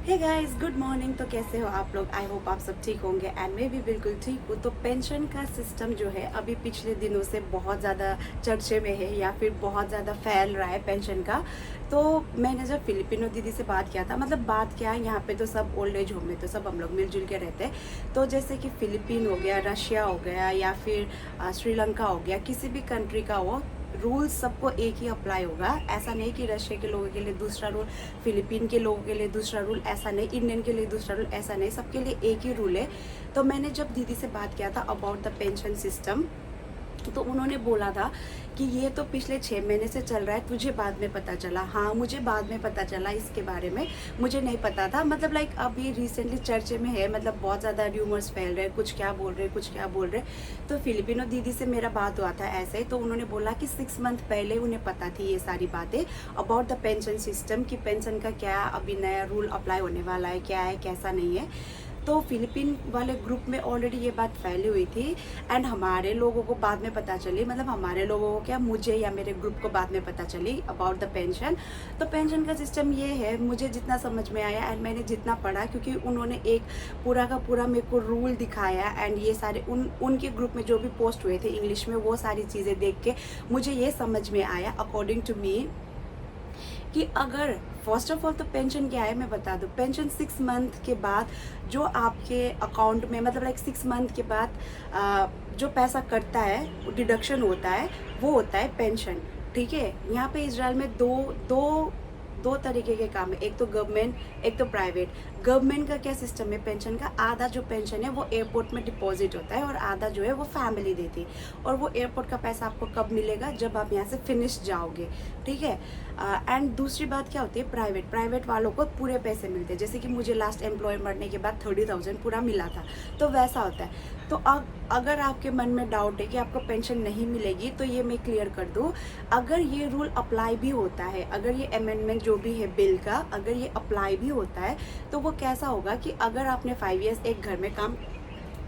Hey guys, good morning. तो कैसे हो आप लोग? आई होप आप सब ठीक होंगे एंड मैं भी बिल्कुल ठीक हूँ। तो पेंशन का सिस्टम जो है अभी पिछले दिनों से बहुत ज़्यादा चर्चे में है या फिर बहुत ज़्यादा फैल रहा है पेंशन का। तो मैंने जब फिलिपिनो दीदी से बात किया था, मतलब बात क्या है, यहाँ पे तो सब ओल्ड एज होम में तो सब हम लोग मिलजुल के रहते हैं। तो जैसे कि फिलिपीन हो गया, रशिया हो गया या फिर श्रीलंका हो गया, किसी भी कंट्री का हो, रूल्स सबको एक ही अप्लाई होगा। ऐसा नहीं कि रशिया के लोगों के लिए दूसरा रूल, फिलीपीन के लोगों के लिए दूसरा रूल, ऐसा नहीं, इंडियन के लिए दूसरा रूल, ऐसा नहीं, सबके लिए एक ही रूल है। तो मैंने जब दीदी से बात किया था अबाउट द पेंशन सिस्टम, तो उन्होंने बोला था कि ये तो पिछले 6 महीने से चल रहा है, तुझे बाद में पता चला। हाँ, मुझे बाद में पता चला इसके बारे में, मुझे नहीं पता था। मतलब लाइक अभी रिसेंटली चर्चे में है, मतलब बहुत ज़्यादा र्यूमर्स फैल रहे हैं, कुछ क्या बोल रहे, कुछ क्या बोल रहे। तो फिलिपिनो दीदी से मेरा बात हुआ था ऐसे, तो उन्होंने बोला कि 6 मंथ पहले उन्हें पता थी ये सारी बातें अबाउट द पेंशन सिस्टम, कि पेंशन का क्या अभी नया रूल अप्लाई होने वाला है, क्या है कैसा नहीं है। तो फिलिपीन वाले ग्रुप में ऑलरेडी ये बात फैली हुई थी एंड हमारे लोगों को बाद में पता चली, मतलब हमारे लोगों को क्या, मुझे या मेरे ग्रुप को बाद में पता चली अबाउट द पेंशन। तो पेंशन का सिस्टम ये है, मुझे जितना समझ में आया एंड मैंने जितना पढ़ा, क्योंकि उन्होंने एक पूरा का पूरा मेरे को रूल दिखाया एंड ये सारे उनके ग्रुप में जो भी पोस्ट हुए थे इंग्लिश में, वो सारी चीज़ें देख के मुझे ये समझ में आया अकॉर्डिंग टू मी कि अगर फर्स्ट ऑफ ऑल तो पेंशन क्या है मैं बता दूं। पेंशन 6 मंथ के बाद जो आपके अकाउंट में, मतलब लाइक 6 मंथ के बाद जो पैसा कटता है, डिडक्शन होता है, वो होता है पेंशन। ठीक है, यहाँ पे इजराइल में दो दो दो तरीके के काम है, एक तो गवर्नमेंट, एक तो प्राइवेट। गवर्नमेंट का क्या सिस्टम है पेंशन का, आधा जो पेंशन है वो एयरपोर्ट में डिपॉजिट होता है और आधा जो है वो फैमिली देती है। और वो एयरपोर्ट का पैसा आपको कब मिलेगा, जब आप यहाँ से फिनिश जाओगे। ठीक है। एंड दूसरी बात क्या होती है, प्राइवेट वालों को पूरे पैसे मिलते हैं। जैसे कि मुझे लास्ट एम्प्लॉय मरने के बाद 30,000 पूरा मिला था, तो वैसा होता है। तो अगर आपके मन में डाउट है कि आपको पेंशन नहीं मिलेगी, तो ये मैं क्लियर कर दूँ, अगर ये रूल अप्लाई भी होता है, अगर ये अमेंडमेंट जो भी है बिल का, अगर ये अप्लाई भी होता है, तो वो कैसा होगा कि अगर आपने 5 ईयर्स एक घर में काम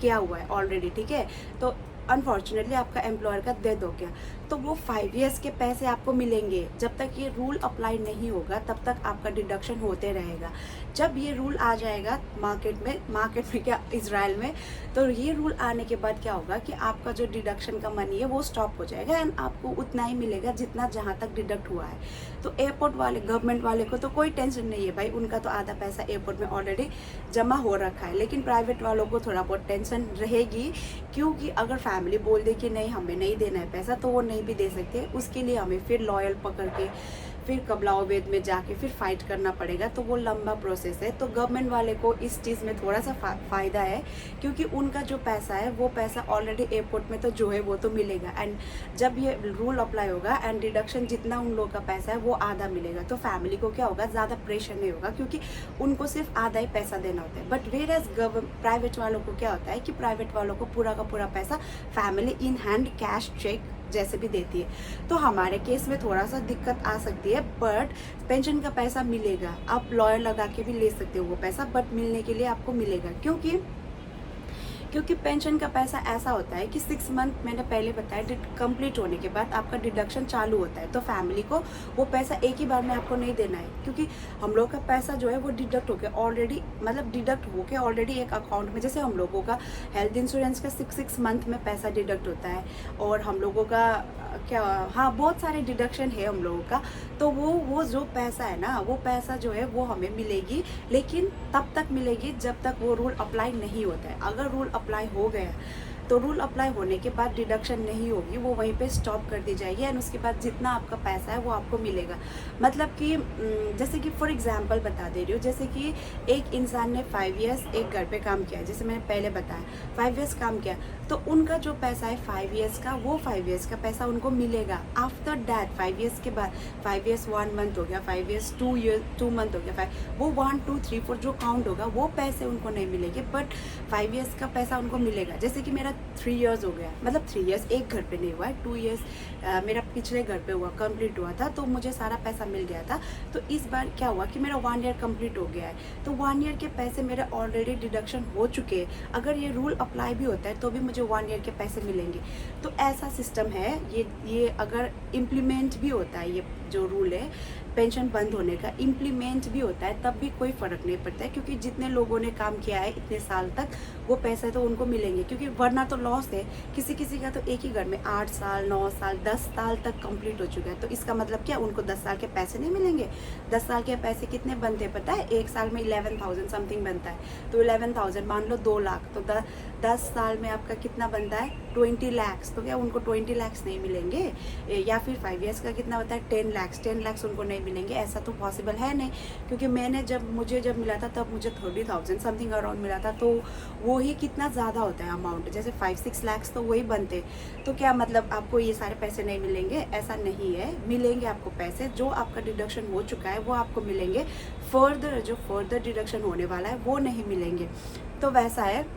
किया हुआ है ऑलरेडी, ठीक है, तो अनफॉर्चुनेटली आपका एम्प्लॉयर का डेथ हो गया, तो वो 5 ईयर्स के पैसे आपको मिलेंगे। जब तक ये रूल अप्लाई नहीं होगा तब तक आपका डिडक्शन होते रहेगा। जब ये रूल आ जाएगा मार्केट में क्या, इजराइल में, तो ये रूल आने के बाद क्या होगा कि आपका जो डिडक्शन का मनी है वो स्टॉप हो जाएगा एंड आपको उतना ही मिलेगा जितना जहाँ तक डिडक्ट हुआ है। तो एयरपोर्ट वाले, गवर्नमेंट वाले को तो कोई टेंशन नहीं है भाई, उनका तो आधा पैसा एयरपोर्ट में ऑलरेडी जमा हो रखा है। लेकिन प्राइवेट वालों को थोड़ा बहुत टेंशन रहेगी, क्योंकि अगर फैमिली बोल दे कि नहीं हमें नहीं देना है पैसा, तो वो नहीं भी दे सकते। उसके लिए हमें फिर लॉयल पकड़ के, फिर कबलाओ वेद में जाके फिर फाइट करना पड़ेगा, तो वो लंबा प्रोसेस है। तो गवर्नमेंट वाले को इस चीज़ में थोड़ा सा फ़ायदा है, क्योंकि उनका जो पैसा है वो पैसा ऑलरेडी एयरपोर्ट में तो जो है वो तो मिलेगा। एंड जब ये रूल अप्लाई होगा एंड डिडक्शन जितना उन लोगों का पैसा है वो आधा मिलेगा, तो फैमिली को क्या होगा, ज़्यादा प्रेशर नहीं होगा, क्योंकि उनको सिर्फ आधा ही पैसा देना होता है। बट वेयर एज प्राइवेट वालों को क्या होता है कि प्राइवेट वालों को पूरा का पूरा पैसा family in hand cash cheque जैसे भी देती है। तो हमारे केस में थोड़ा सा दिक्कत आ सकती है, बट पेंशन का पैसा मिलेगा। आप लॉयर लगा के भी ले सकते हो वो पैसा, बट मिलने के लिए आपको मिलेगा। क्योंकि पेंशन का पैसा ऐसा होता है कि 6 मंथ, मैंने पहले बताया, कंप्लीट होने के बाद आपका डिडक्शन चालू होता है। तो फैमिली को वो पैसा एक ही बार में आपको नहीं देना है, क्योंकि हम लोग का पैसा जो है वो डिडक्ट होकर ऑलरेडी, मतलब डिडक्ट होकर ऑलरेडी एक अकाउंट में, जैसे हम लोगों का हेल्थ इंश्योरेंस का 6 मंथ में पैसा डिडक्ट होता है, और हम लोगों का क्या, हाँ, बहुत सारे डिडक्शन है हम लोगों का। तो वो जो पैसा है ना, वो पैसा जो है वो हमें मिलेगी, लेकिन तब तक मिलेगी जब तक वो रूल अप्लाई नहीं होता है। अगर रूल अप्लाई हो गया, तो रूल अप्लाई होने के बाद डिडक्शन नहीं होगी, वो वहीं पे स्टॉप कर दी जाएगी एंड उसके बाद जितना आपका पैसा है वो आपको मिलेगा। मतलब कि जैसे कि फॉर एग्जांपल बता दे रही हूँ, जैसे कि एक इंसान ने 5 ईयर्स एक घर पे काम किया, जैसे मैंने पहले बताया 5 ईयर्स काम किया, तो उनका जो पैसा है 5 ईयर्स का, वो 5 ईयर्स का पैसा उनको मिलेगा। आफ्टर डैट 5 ईयर्स के बाद, 5 ईयर्स 1 मंथ हो गया, 5 ईयर्स 2 मंथ हो गया, वो 1 2 3 4 जो काउंट होगा वो पैसे उनको नहीं मिलेंगे, बट 5 ईयर्स का पैसा उनको मिलेगा। जैसे कि मेरा 3 ईयर्स हो गया, मतलब 3 ईयर्स एक घर पे नहीं हुआ है, 2 ईयर्स मेरा पिछले घर पे हुआ, कंप्लीट हुआ था, तो मुझे सारा पैसा मिल गया था। तो इस बार क्या हुआ कि मेरा 1 ईयर कंप्लीट हो गया है, तो 1 ईयर के पैसे मेरे ऑलरेडी डिडक्शन हो चुके हैं। अगर ये रूल अप्लाई भी होता है तो भी मुझे 1 ईयर के पैसे मिलेंगे। तो ऐसा सिस्टम है ये अगर इम्प्लीमेंट भी होता है, ये जो रूल है, पेंशन बंद होने का इम्प्लीमेंट भी होता है तब भी कोई फ़र्क नहीं पड़ता है, क्योंकि जितने लोगों ने काम किया है इतने साल तक वो पैसे तो उनको मिलेंगे, क्योंकि वरना तो लॉस है। किसी किसी का तो एक ही घर में 8 साल 9 साल 10 साल तक कंप्लीट हो चुका है, तो इसका मतलब क्या उनको 10 साल के पैसे नहीं मिलेंगे? 10 साल के पैसे कितने बनते हैं पता है? एक साल में 11,000 समथिंग बनता है, तो 11,000 मान लो 2 लाख, तो 10 साल में आपका कितना बनता है? 20 lakhs। तो क्या उनको 20 lakhs नहीं मिलेंगे? या फिर 5 years का कितना होता है? 10 lakhs। 10 lakhs उनको नहीं मिलेंगे? ऐसा तो पॉसिबल है नहीं, क्योंकि मुझे जब मिला था तब मुझे 30,000 समथिंग अराउंड मिला था, तो वो ही कितना ज़्यादा होता है अमाउंट, जैसे 5-6 lakhs तो वही बनते। तो क्या मतलब आपको ये सारे पैसे नहीं मिलेंगे? ऐसा नहीं है, मिलेंगे आपको पैसे। जो आपका डिडक्शन हो चुका है वो आपको मिलेंगे, जो फर्दर डिडक्शन होने वाला है वो नहीं मिलेंगे। तो वैसा है।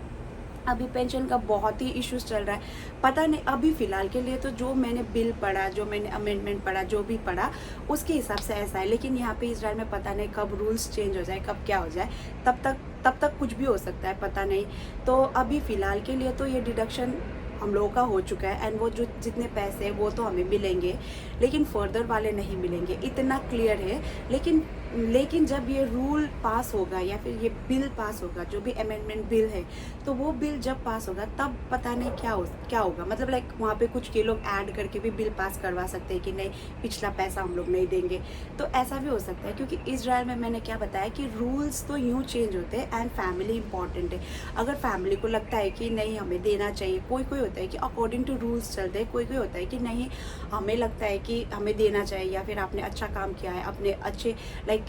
अभी पेंशन का बहुत ही इश्यूज चल रहा है, पता नहीं अभी फ़िलहाल के लिए तो जो मैंने बिल पढ़ा, जो मैंने अमेंडमेंट पढ़ा, जो भी पढ़ा उसके हिसाब से ऐसा है। लेकिन यहाँ पे इजराइल में पता नहीं कब रूल्स चेंज हो जाए, कब क्या हो जाए, तब तक कुछ भी हो सकता है, पता नहीं। तो अभी फ़िलहाल के लिए तो ये डिडक्शन हम लोगों का हो चुका है, एंड वो जो जितने पैसे वो तो हमें मिलेंगे, लेकिन फर्दर वाले नहीं मिलेंगे, इतना क्लियर है। लेकिन जब ये रूल पास होगा या फिर ये बिल पास होगा, जो भी अमेंडमेंट बिल है, तो वो बिल जब पास होगा तब पता नहीं क्या होगा। मतलब लाइक वहाँ पे कुछ के लोग ऐड करके भी बिल पास करवा सकते हैं कि नहीं, पिछला पैसा हम लोग नहीं देंगे, तो ऐसा भी हो सकता है। क्योंकि इजराइल में मैंने क्या बताया कि रूल्स तो यूँ चेंज होते हैं, एंड फैमिली इंपॉर्टेंट है। अगर फैमिली को लगता है कि नहीं हमें देना चाहिए, कोई होता है कि अकॉर्डिंग टू रूल्स चलते हैं, कोई होता है कि नहीं हमें लगता है कि हमें देना चाहिए, या फिर आपने अच्छा काम किया है, अपने अच्छे लाइक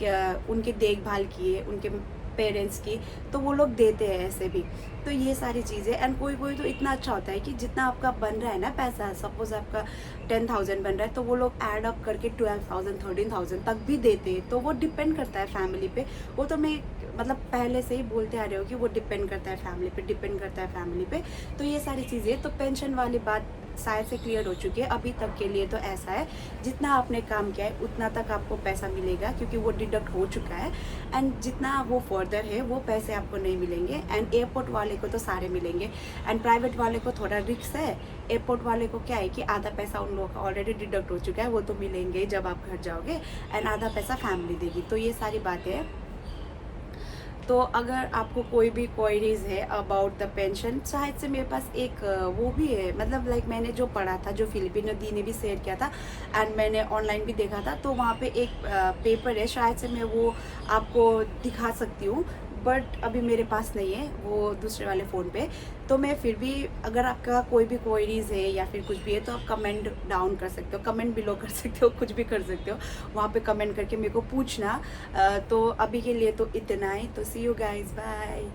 उनकी देखभाल की है, उनके पेरेंट्स की, तो वो लोग देते हैं ऐसे भी। तो ये सारी चीज़ें, एंड कोई तो इतना अच्छा होता है कि जितना आपका बन रहा है ना पैसा, सपोज आपका 10,000 बन रहा है, तो वो लोग ऐड अप करके 12,000 13,000 तक भी देते हैं। तो वो डिपेंड करता है फैमिली पे। वो तो मैं मतलब पहले से ही बोलते आ रहे हो कि वो डिपेंड करता है फैमिली पे, डिपेंड करता है फैमिली पे। तो ये सारी चीज़ें, तो पेंशन वाली बात शायद से क्लियर हो चुकी है। अभी तक के लिए तो ऐसा है, जितना आपने काम किया है उतना तक आपको पैसा मिलेगा, क्योंकि वो डिडक्ट हो चुका है। एंड जितना वो फर्दर है वो पैसे आपको नहीं मिलेंगे। एंड एयरपोर्ट वाले को तो सारे मिलेंगे, एंड प्राइवेट वाले को थोड़ा रिस्क है। एयरपोर्ट वाले को क्या है कि आधा पैसा उन लोगों का ऑलरेडी डिडक्ट हो चुका है, वो तो मिलेंगे जब आप घर जाओगे, एंड आधा पैसा फैमिली देगी। तो ये सारी बातें हैं। तो अगर आपको कोई भी क्वेरीज है अबाउट द पेंशन, शायद से मेरे पास एक वो भी है, मतलब लाइक मैंने जो पढ़ा था, जो फिलिपिनो दी ने भी शेयर किया था, एंड मैंने ऑनलाइन भी देखा था, तो वहाँ पे एक पेपर है, शायद से मैं वो आपको दिखा सकती हूँ, बट अभी मेरे पास नहीं है, वो दूसरे वाले फ़ोन पे। तो मैं फिर भी, अगर आपका कोई भी क्वेरीज है या फिर कुछ भी है, तो आप कमेंट डाउन कर सकते हो, कमेंट बिलो कर सकते हो, कुछ भी कर सकते हो, वहाँ पे कमेंट करके मेरे को पूछना। तो अभी के लिए तो इतना ही। तो सी यू गाइज, बाय।